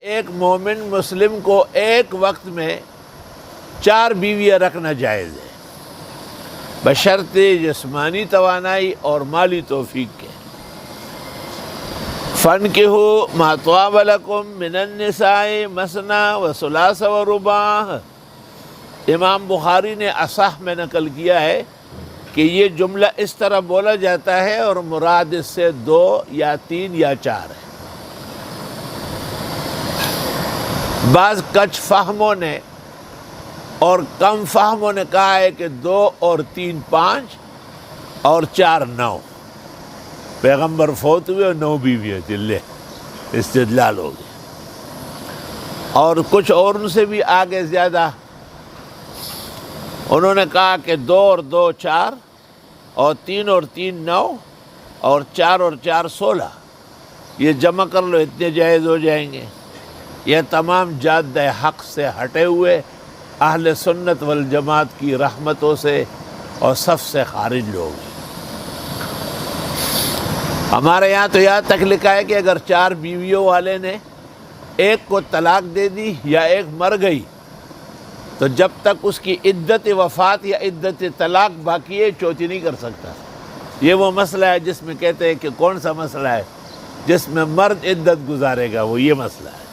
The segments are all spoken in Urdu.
ایک مومن مسلم کو ایک وقت میں 4 بیویاں رکھنا جائز ہے، بشرط جسمانی توانائی اور مالی توفیق کے۔ فَانْكِحُوا مَا طَابَ لَكُم مِّنَ النِّسَاءِ مَثْنَىٰ وَثُلَاثَ وَرُبَاعَ۔ امام بخاری نے اصح میں نقل کیا ہے کہ یہ جملہ اس طرح بولا جاتا ہے اور مراد اس سے 2 یا 3 یا 4 ہے۔ بعض کچھ فہموں نے اور کم فہموں نے کہا ہے کہ 2 اور 3 5 اور 4 9۔ پیغمبر فوت ہوئے اور 9 بیویاں تھیں، لے استدلال ہو گیا۔ اور کچھ اور ان سے بھی آگے زیادہ انہوں نے کہا کہ 2 اور 2 4 اور 3 اور 3 9 اور 4 اور 4 16، یہ جمع کر لو اتنے جائز ہو جائیں گے۔ یہ تمام جادہ حق سے ہٹے ہوئے اہل سنت والجماعت کی رحمتوں سے اور صف سے خارج لوگ ہیں۔ ہمارے یہاں تو یہاں تک لکھا ہے کہ اگر 4 بیویوں والے نے ایک کو طلاق دے دی یا ایک مر گئی تو جب تک اس کی عدت وفات یا عدت طلاق باقی ہے چوتھی نہیں کر سکتا۔ یہ وہ مسئلہ ہے جس میں کہتے ہیں کہ کون سا مسئلہ ہے جس میں مرد عدت گزارے گا، وہ یہ مسئلہ ہے۔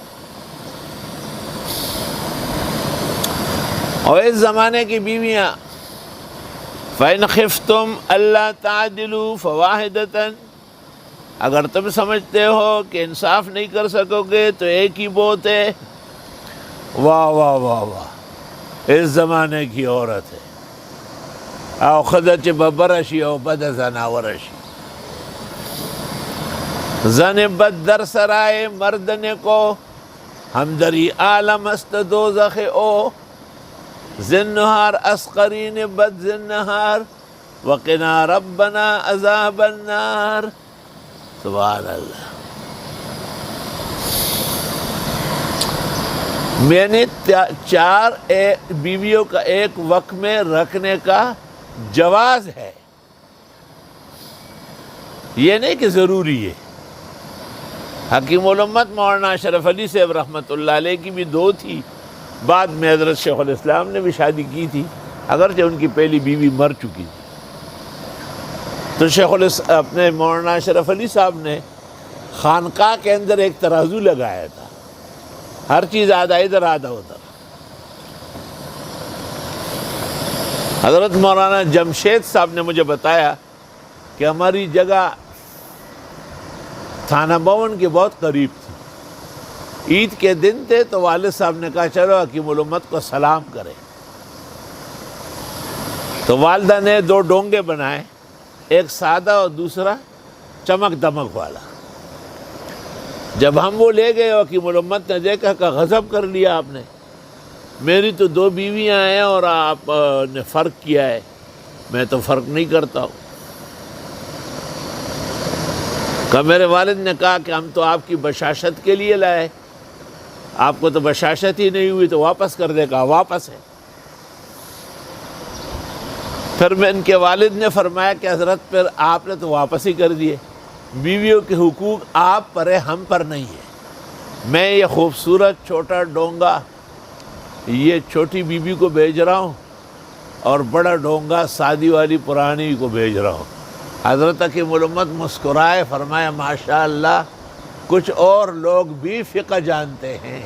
اور اس زمانے کی بیویاں فَإِنْ خِفْتُمْ أَلَّا تَعْدِلُوا فَوَاحِدَةً، اگر تم سمجھتے ہو کہ انصاف نہیں کر سکو گے تو ایک ہی بہت ہے۔ واہ واہ واہ واہ، اس زمانے کی عورت ہے۔ او خدچ ببرشی او بد زناورشی، زن بد در سرائے مردن کو، ہم دری عالم است دوزخ او، زنہار اسقرین بد زنہار، وقنا ربنا عذاب النار۔ سبحان اللہ۔ میں نے 4 بیویوں کا ایک وقت میں رکھنے کا جواز ہے، یہ نہیں کہ ضروری ہے۔ حکیم الامت مولانا اشرف علی صاحب رحمۃ اللہ علیہ کی بھی 2 تھی، بعد میں حضرت شیخ الاسلام نے بھی شادی کی تھی، اگرچہ ان کی پہلی بیوی مر چکی تھی۔ تو اپنے مولانا اشرف علی صاحب نے خانقاہ کے اندر ایک ترازو لگایا تھا، ہر چیز آدھا ادھر آدھا ادھر۔ حضرت مولانا جمشید صاحب نے مجھے بتایا کہ ہماری جگہ تھانہ بھون کے بہت قریب تھی، عید کے دن تھے تو والد صاحب نے کہا چلو حکیم الامت کو سلام کریں۔ تو والدہ نے 2 ڈونگے بنائے، ایک سادہ اور دوسرا چمک دمک والا۔ جب ہم وہ لے گئے حکیم الامت نے دیکھا کہ غضب کر لیا آپ نے، میری تو 2 بیویاں ہیں اور آپ نے فرق کیا ہے، میں تو فرق نہیں کرتا ہوں۔ کہ میرے والد نے کہا کہ ہم تو آپ کی بشاشت کے لیے لائے، آپ کو تو بشاشت ہی نہیں ہوئی تو واپس کر دے، کہا واپس ہے۔ پھر میں ان کے والد نے فرمایا کہ حضرت پھر آپ نے تو واپس ہی کر دیے، بیویوں کے حقوق آپ پر ہے، ہم پر نہیں ہے۔ میں یہ خوبصورت چھوٹا ڈونگا یہ چھوٹی بیوی کو بھیج رہا ہوں اور بڑا ڈونگا سادی والی پرانی کو بھیج رہا ہوں۔ حضرت حکیم الامت مسکرائے، فرمایا ماشاءاللہ کچھ اور لوگ بھی فقہ جانتے ہیں۔